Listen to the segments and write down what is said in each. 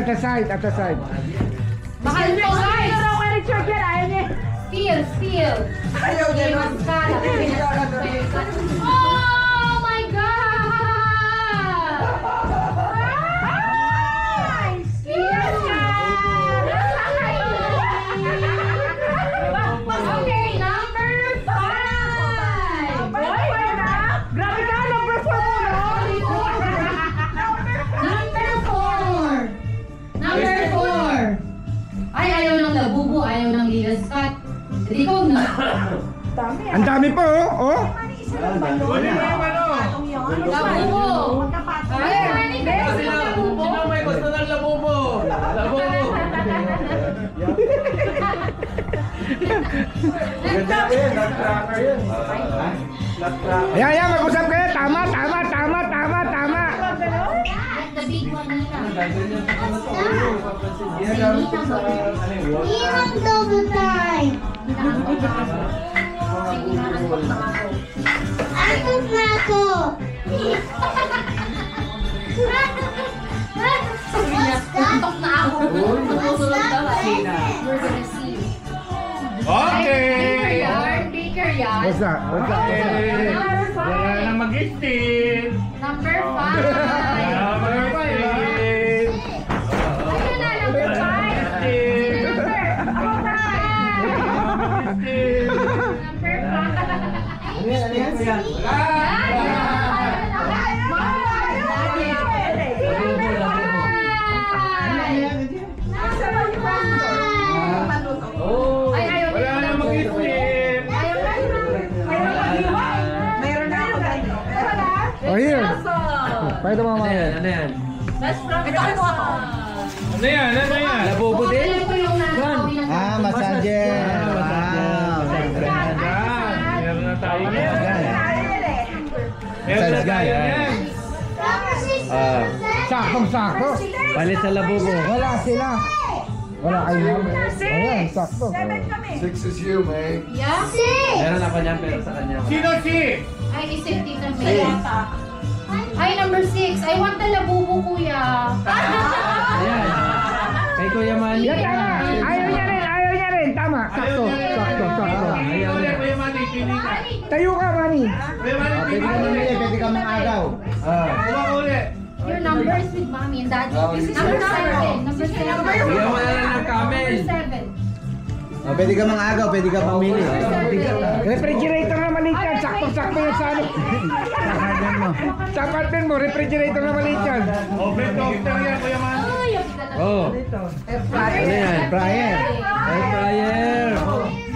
at the side, at the side. Mahal to guys! Pero kay Richard yan, ayaw niya. Steal! Ayaw niya nun. Oh my God! Nice! Yes! Okay, number 5! Grabe ka, number 4 mo, no? Number 4! Ay, ayaw ng labubo, ayaw ng lilas cut. Hindi ko na. Dami ah. Ang dami po, oh. Isa lang ba yun? Patong yun? Labubo! Magkapatong. Ay, manig ka sa labubo! Sino may gusto ng labubo? Labubo! Ganda yun, nut-cracker yun. Ayan, ayan, mag-usap kayo. Tama. The big one nila. Ginagamit ko sa Iwan double time. Ano na ako? Tuntok na ako. Tumusunod daw. We're gonna see. Okay! Baker yard. What's that? Wala nang mag-steal! Number 5. Wala nang mag-steal! Ayun na, number 5. Steal! Number 5. Ay, ayaw Wala nila nang mag-steal! Ayaw na. Mayroon na ako ganito. Oh, here. Pakita mo, mama. Ano yan? That's from Ito, ano ako? Ano yan? Labubo din? Alam ko yung nasa Ah, massager. Yan! Meron na tayo yan! Meron na tayo yan! Sakto. Palit sa labubo! Wala sila. Wala kayo. Ayan, sakto. 7 kami. 6 is you, man. Yeah? Meron ako niyan pero sa kanya. Sino si? Ay, isip dito sa yata. Ay, number 6. I want the labubo, kuya. Ayan! Kay Kuya Manny! Yan, tama. Ayaw niya rin. Tama. Sakto. Ayaw niya! Kuya Manny, pili ka! Tayo ka, Manny. Kuya Manny, pili ka! Pwede ka mang-agaw. Kuha ko ulit! Your number is with mommy and daddy. Number 7. Number 7. Bigyan mo na lang ng camel! Number 7. Pwede ka mang-agaw, pwede ka mamili. Refrigerator na maliit yan. Sakto yan sa ano. Sa apartment mo, refrigerator na maliit yan. Open toaster yan, Kuya Manny! Oh. Ano yan? Fryer. Air fryer!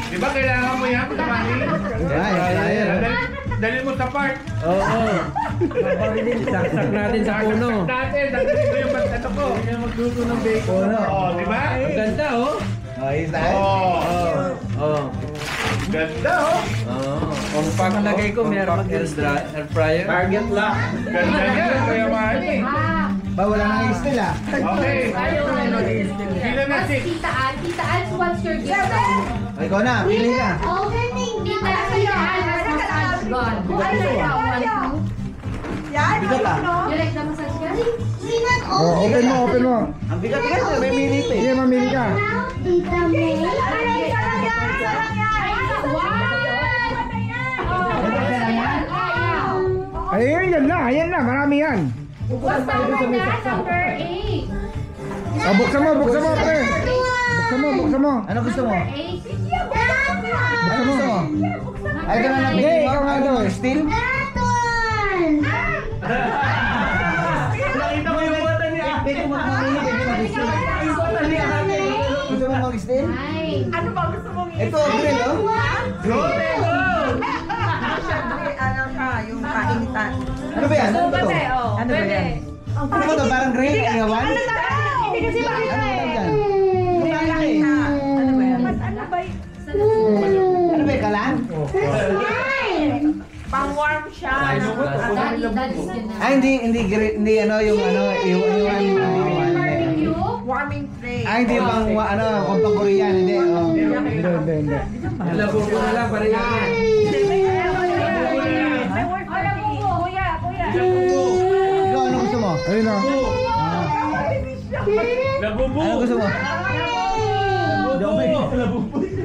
Di ba kailangan mo yan, Kuya Manny? Air fryer. Dali mo sa park! Oo. Saksak natin sa puno! Natin! Dagdagan ko yung pagtato ko! Hindi na magluto ng bacon! Oo, di ba? Ang ganda, oh! Oh! Ganda, oh! Ang panglagay ko, meron mag-air fryer. Target lang! Ganda niya, Kuya Manny! Ba, wala nang steel ah. Okay! Sila na si... Tita Al, what's your gift? Ikaw na, pili ka. Opening Tita Al, massage gun. Yan, Bigat ah. You like the massage gun? We not Oh, open mo. Ang bigat-bigat, may minute eh. Sige, mamili ka. Tita May. Ayun, yan na, marami yan. What's number na? Number 8. Oh, buksan mo, pre. Buksan mo. Ano gusto mo? Number 8. Buksan mo. Ay, ito na lang. Hindi, ikaw nga daw, steel. That one. Nakita mo yung mata niya! Pwede mo mag-steel. Gusto mo mag-steel? Nice. Ano ba gusto mong Ito, grill, oh. Go, go! Siyempre, ano ka, yung kainitan. Ano ba yan? Ano ba ito? Ano ba yan? Ano ba ito? Parang grill? Iyawan? Hindi kasi makita Ano ba eh. yan? Malaki na. Ano ba yan? Ano ba yun? Ano ba yung kalan? Pang-warm siya. Daddy's gonna. Ah, hindi grill, hindi ano, yung Barbecue? Warming place. hindi pang, kung pang Korean, hindi. Hindi. Yung labubo na lang, parang yan! Kuya. Ikaw, ano gusto mo? Ayun na. Labubo. Ano gusto mo? Labubo.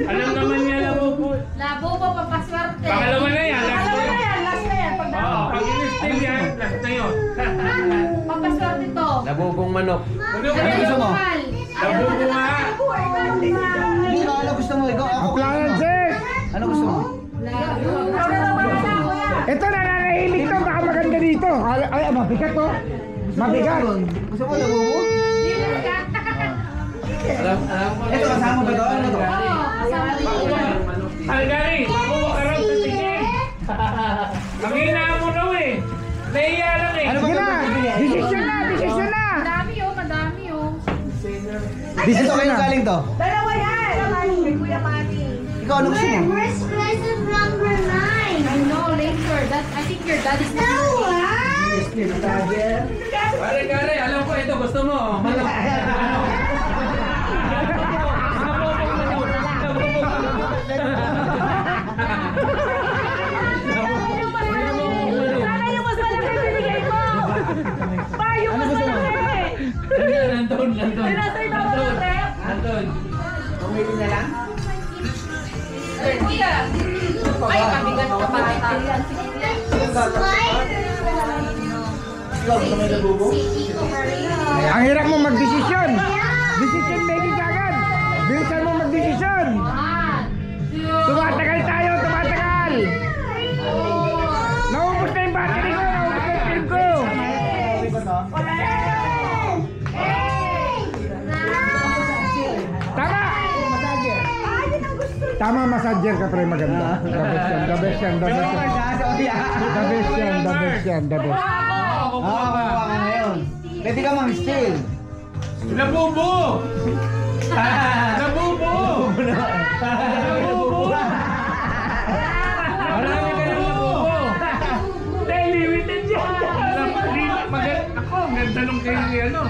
Alam naman niya labubo. Labubo, papaswerte. Pangalawa na yan. Last na yan. Last na yan. Oo, pag in-steal yan, last na yun. Papaswerte to. Labubong manok. Ano gusto mo? Labubo nga. Hindi ko ano gusto mo. Ikaw, ako. Appliances! Ano gusto mo? Ito na, nanahimik to. Baka maganda dito. Ay, mabigat to. Mabigat. Gusto mo labubo? Ito kasama ba doon? Ano to? Algari, makuha ka raw sa tingin. Mahina mo raw eh. Nahiya lang eh. Ano ba Sige na. ito? Desisyon na, desisyon na. Madami oh, madami oh. Ito kayo galing to? Dalawa yan. Kay Kuya Manny. Ikaw, ano gusto mo? Where's present number 9? I know, later. I think your dad is No, ah! Algari, alam ko ito gusto mo. Manok. Sana yung mas malaki binigay mo. Pa, yung mas malaki. Nandun. Nasa ito mo ng rep. Nandun. Pumili na lang? Kuya. Ay, mabigat ka pa. Ikaw, gusto mo yung labubo? Ang hirap mo magdesisyon. Decision making agad. Bilisan mo magdesisyon. Tumatagal tayo, tumatagal. Naubos na yung battery ko, naubos na yung film ko. Tama! Tama, massager ka pre, maganda. The best yan, the best yan, the best yan. The best yan, the best yan, the best. Oo, kukuha ka na yun. Pwede ka mang-steal. Labubo! Labubo! Labubo! Marami ka ng labubo! Hindi, limited yan! Ako, ganda nung kayo ni ano.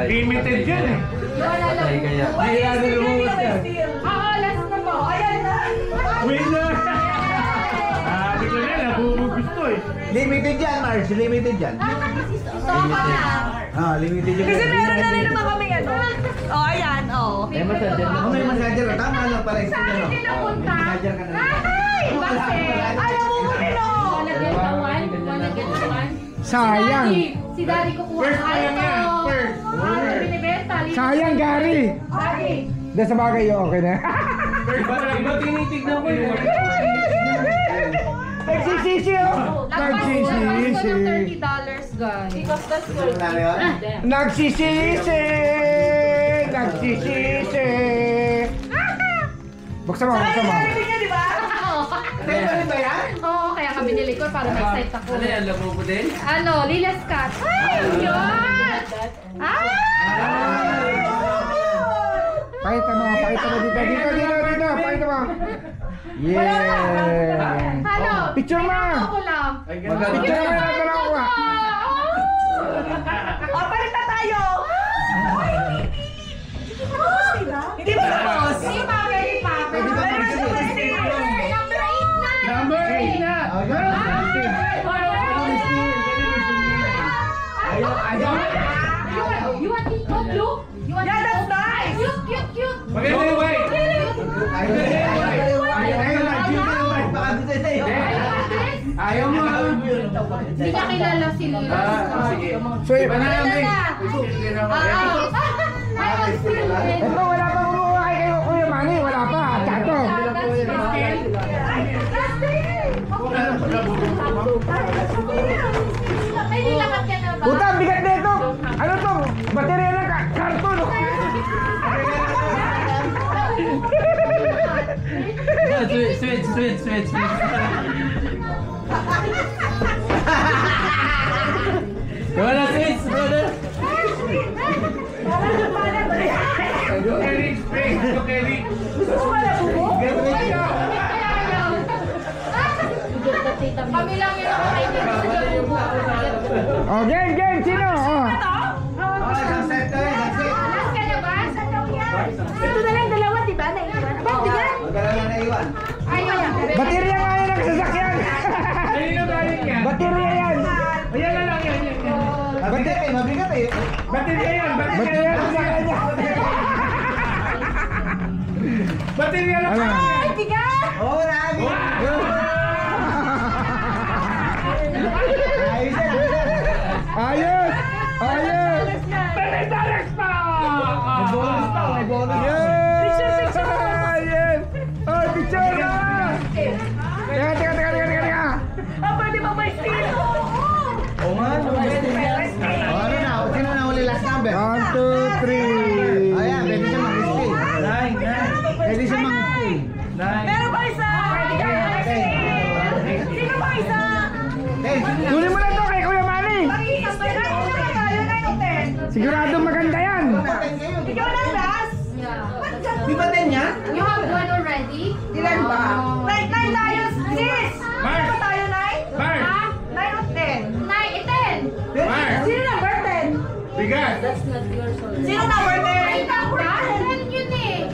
Limited yan eh. Patay kaya. Mahirado lumubos yan. Oo, last na po. Ayan na. Winner! Di ko na, labubo gusto eh. Limited yan, Mars. Limited yan. Ah, limited yan. Kasi meron na rin naman kami ano. Oh, ayan. Oh. May massager ka. May massager ka. Tama lang pala. Saan Ano? pinapunta? Massager ka na. Ay! Bakit? Ayaw mo umino. Wanna get the one? Wanna get the one? Sayang. Si Daddy kukuha First ng pa lang yan, iPhone. first. Ano binibenta? Sayang, Gary. Daddy. Dahil sa bagay yun, okay na. Iba tinitignan ko yun. Nagsisisi oh. Nagsisisi. $30 guys. Because that's Gusto mo na yun? Nagsisisi. Nagsisisi. Buksan mo, buksan mo. Narinig niya, di ba? Ano ba yan? Oo, kaya kami nili ko para ma-excite ako. Ano yan, labubo din? Ano, Lilas Cat. Ay, yun! Ay! Pakita mo dito, dito. Pakita mo. Yeah. Ano? Picture mo. Ako lang. Picture mo na dala ko. O, palit na tayo. Hindi ba tapos? Hindi pa, pwede pa. Pwede ba Meron mag-steal? na steal. Number 8 na. Number 8 na! You want Nico Blue? You want Yeah, that's Nico? nice. Cute. Maganda yung white! Ayaw mo ah! Hindi niya kilala si Lilas. Sige. So, Iba na lang eh. ito wala pa kumukuha kay Kuya Manny. Wala pa. Chato. May nilakat ka na ba? Puta, bigat na ito. Ano to? Baterya ng karton. Sweet. Wala sweet! Go Eric, space! Go Eric! Gusto mo pala bubo? Kami lang yung nakakaibigan sa Gabubo. Oh, game. Sino? Oh. Last ka na ba? Ito na lang dalawa, di ba? Naiiwan. Ba't bigyan? Ayaw. Baterya nga yan ang sasakyan. Ayun na galing yan! Baterya yan. Ayan na lang yan! Mabigat eh. Baterya Baterya yan. Baterya sa kanya. Baterya lang. Ano? Oo, marami. Ayos yan, ayos yan. Ayos! Ayos! $10 pa! May bonus pa, may bonus. Yes! Yes! Oh, picture na! Teka. Oo nga, no, gusto niya. O, ano na? Sino na uli last number? 1, 2, 3. Ayan, pwede siya mag-stay. Pwede siya mag-stay. Meron pa isa! Sino pa isa? Kunin mo na to kay Kuya Manny. Sigurado maganda yan. Ikaw lang, Ras? Yeah. Di ba 10 yan? You have one already? Ilan ba? 9 tayo, sis! Mark! Ano ba tayo, 9? Mark! Ha? 9 o 10? 9, 10. Mark! Sino number 10? Bigat! That's not yours already. Sino number 10? Ay, number 10 yun eh.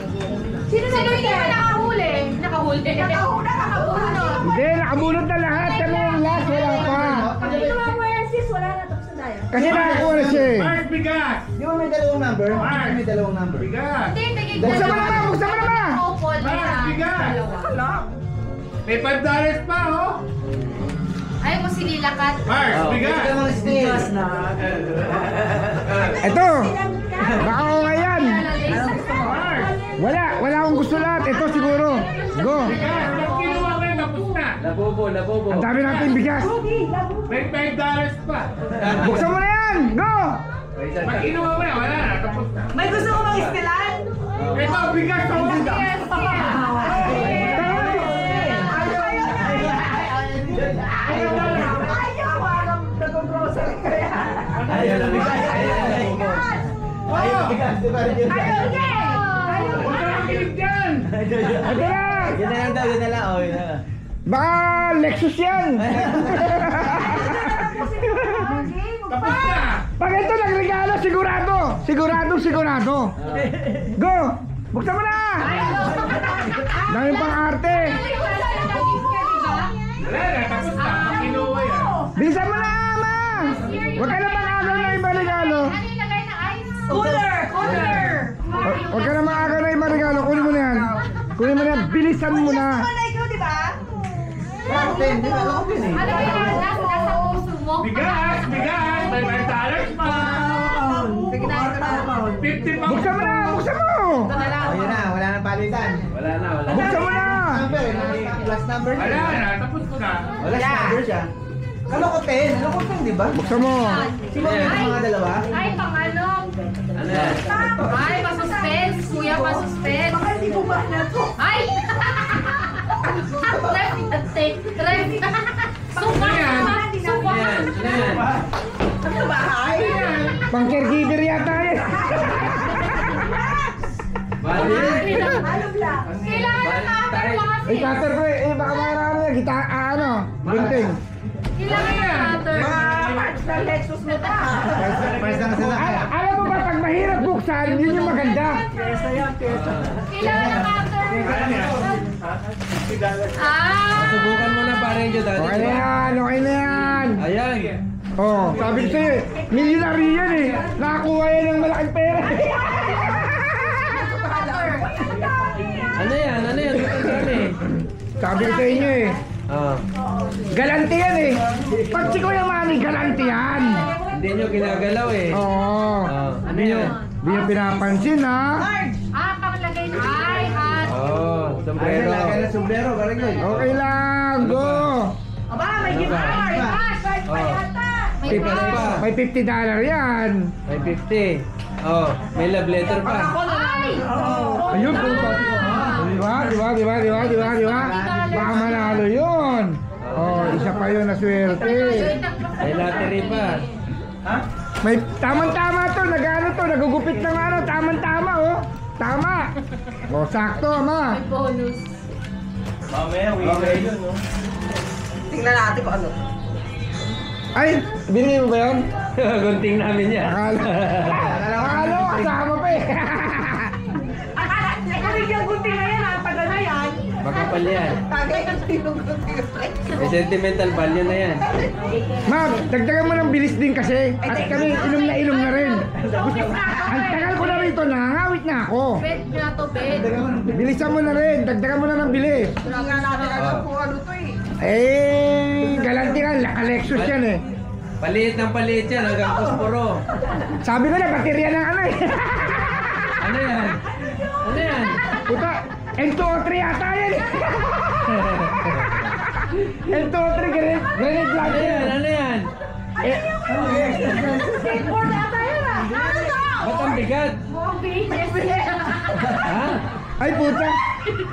Sino Sino number hindi pa 10? nakahuli? Nakahuli. Nakabunod. Hindi, nakabunod na lahat. Kami yung last, wala pa. Pag ginawa mo yan, sis, wala na tapos na tayo. Kasi nakakuha na siya eh. Mark, bigat! Di ba may dalawang number? Mark! May dalawang number. Bigat! Hindi, tigil Buksan mo naman, buksan mo naman. Opol. Mark, bigat! Wala. May $5 pa, oh! Ayaw mo sinilakat. Mark, Pwede bigat! ka mag-stay. Ito. Baka ko ngayon. Mark! Wala akong gusto lahat. Ito siguro. Go. Bigat! Pag kinuha mo yun, tapos na! Ang dami natin bigas. May $5 pa! Buksan mo na yan. Go. Pag kinuha mo yan, wala na, tapos na. May gusto mo mag-istilan? Ito, bigat! Oh! Yes, yes. Ayaw, parang nag-grocery ka yan. Ayaw na bigas. Ayaw na bigas. Di ba? Ayaw niya eh. Ayaw Huwag ka makinig dyan! Ito na. Yun na lang daw, yun na lang. Oh, yun na lang. Baka Lexus yan. Tapos na! Pag ito nagregalo, sigurado. Sigurado. Go. Buksan mo na. Dami pang arte. Wala na, tapos na. Pag kinuha yan. Bilisan mo na, ma. Huwag ka na mag-agaw na ibang regalo. Ano yung lagay na ice? Cooler! Huwag ka na mag-agaw na ibang regalo. Kunin mo na yan. Bilisan mo na. Wala ikaw, di ba? Wow, 10. Di ba? Ako din eh. Ano ba yan? Nasa puso mo? Bigat! Bigat! May $5 pa! Sige na, ito na. 50 pa! Buksan mo na. Oh, yun na. Wala nang palitan. Buksan mo na. Number. Last number. Wala na, tapos na. Wala number siya. Ano ko 10? Ano ko 10, di ba? Buksan mo. Sino yung mga dalawa? Ay, pang ano? Ay, pa-suspense. Kuya, pa-suspense. Baka hindi mo ba na to? Ay! Tref. Sumpah naman. Sumpah. Ano bahay? Pang caregiver yata eh. Alam lang. Kailangan na cutter mo kasi. Ay, cutter ko eh. Baka mayroon na kita. Ano? Gunting. Kailangan na cutter. Mga parts ng Lexus mo pa. First na sila. Alam mo ba, pag mahirap buksan, yun yung maganda. Kailangan na cutter. Subukan mo na parang dyan dati. Okay na yan. Ayan. Oh, sabi ko sa'yo, milyonary yan eh. Nakakuha yan ng malaking pera. Ano yan? Tutugan eh. Sabi ko sa inyo eh. Ah. Galante yan eh. Pag si Kuya Manny, galante yan. Hindi nyo ginagalaw eh. Oo. Ano yan? Hindi nyo pinapansin ha. Panglagay na. Ay, hat. Oh, Ay, sombrero. lagay na sombrero. Parang yun. Okay lang, go. Aba, may gift card. Card pa yata. May Tipas card. pa. May $50 yan. May 50. Oh, may love letter pa. Ay! Ayun po. Di ba? Baka manalo yun. Oh, isa pa yun na swerte. May lottery pa. May tamang-tama to, nag-ano to, nagugupit ng ano, tamang-tama oh. Tama. Oh, sakto, ma. May bonus. Okay. Tingnan natin kung ano. Ay, binili mo ba yun? Gunting namin yan. Akala ko kasama pa eh. Akala, yung gunting na yan, tagal na yan. Baka pala yan. Tagay ang tinugod yung May sentimental value na yan. Ma'am, dagdagan mo ng bilis din kasi. At kami, inom na rin. Ang tagal ko na rito, nangangawit na ako. Bet nga to, bet. Bilisan mo na rin, dagdagan mo na ng bilis. Hindi nga natin alam kung ano to eh. Galanti ka, Lexus yan eh. Paliit ng paliit yan, hanggang kuspuro. Sabi ko na, baterya ng ano eh. Ano yan? Ano yan? Puta, N203 yata yan eh. N203, grenade Ano launcher. yan? Ano yan? Skateboard ata yun ah. Ano to? Ba't ang bigat? Ha? Ay puta,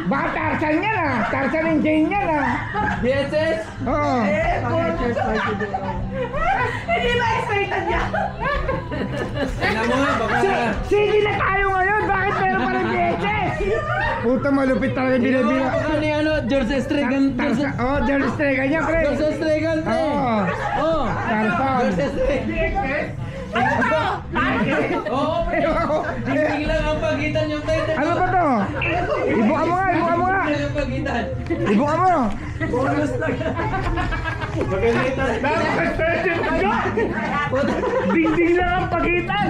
baka Tarzan yan ah. Tarzan and Jane yan ah. BSS? Oo. Hindi ba excited yan? Tignan mo nga, baka... Sige na tayo ngayon, bakit meron pa rin VHS? Puta, malupit talaga yung binibila. Baka ni ano, George Estrigan. Tarzan, George Estrega niya, pre. George Estrigan, pre. Oo. Oh. Tarzan. George Estrigan. Oo, pre. Tingin lang ang pagitan yung title. Ano ba to? Ibuka mo nga, ibuka mo nga. Tingin lang ang pagitan. Ibuka mo. Dapat pwede ba? Dingding lang ang pagitan.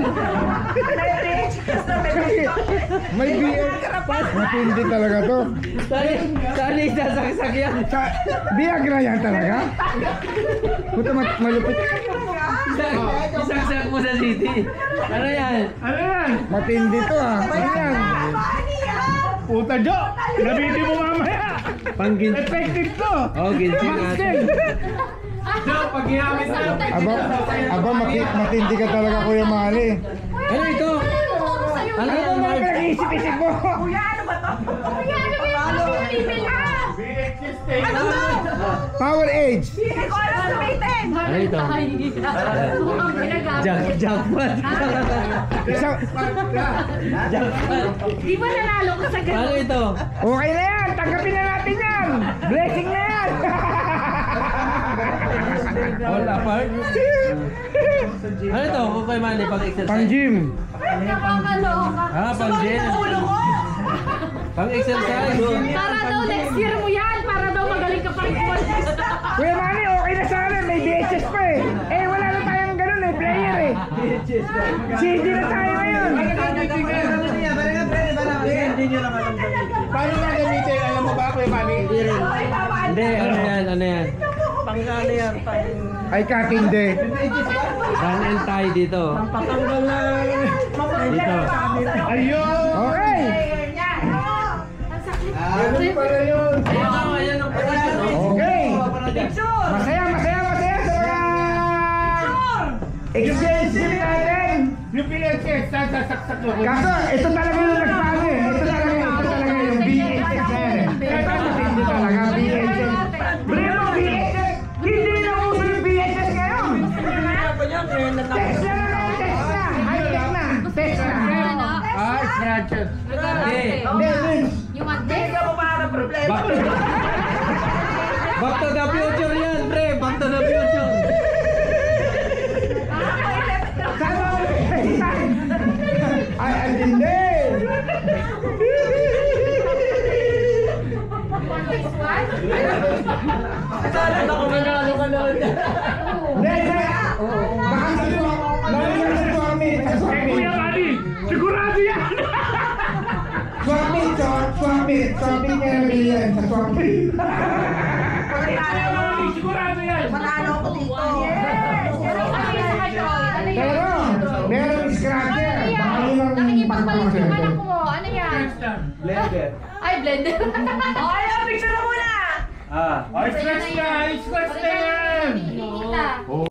May VHS. Matindi talaga to. Saan isasaksak yan? Viagra yan talaga? Puta, malupit. Isaksak mo sa city. Ano yan? Ano yan? Matindi to ah. Ano yan? Puta Jo! Nabiti mo mamaya! Panggin. Effective to! Oh, ginseng natin. Jo, pag ginamit na Aba, matindi ka talaga, Kuya Mali. Ano ito? Ano Ano yan, ba Mark? pinag-iisip-isip mo? Kuya, ano ba to? Kuya, ano ba yung email ka? Ano to? Power Age. Hindi ko alam gamitin. Ano ito? Mukhang ginagamit. Jackpot. Isa, Jackpot. Di ba nanalo ko sa Paano ganun? ito? okay na yan. Tanggapin na natin yan. Blessing na yan. All apart? Ano ito? Kung kayo mani, pang-exercise? Pang gym. Nakakaloka. Ah, pang-gym. Pang-exercise. Para daw next year mo yan. Para daw magaling ka pa rin. Kuya Mali, okay na sana. May VHS pa eh. Wala na tayong ganun eh. Player eh. CD na tayo ngayon. Paano nga gamitin? Alam mo ba, Kuya Manny? Hindi, ano yan? Ano yan? Ay, kakindi. Dan and tie dito. Dito. Ayun! Okay. Ganun pala yun! Ayun nga, ayan ang position. oh. Okay. Masaya sa mga expensive natin. Yung PHS, sasaksak mo. Kaso, ito talaga yung nagpaano eh. Ito talaga yung VHS na yan eh. Ito matindi talaga, VHS. Bro, VHS! Hindi na uso yung VHS ngayon! Text na naman, text na! High-tech na! Text na! Ah, scratches. Hindi. Lens. Yung mag-text. Back to the future yan, pre. Back to the future. Sana ay, ang hindi! Baka sa Swami! Kuya Manny, sigurado yan! Swami niya nabili yan sa Swami. Kuya Manny, sigurado yan! Manalo ako dito. Pero, meron scratcher. Baka yun ang Nakikipagpalit yung pagpapasya. anak mo. Ano yan? Blender. Ay, blender. Ay, picture na muna! Ah. Ay, scratch na! Ay, scratch na yan! Nakikita.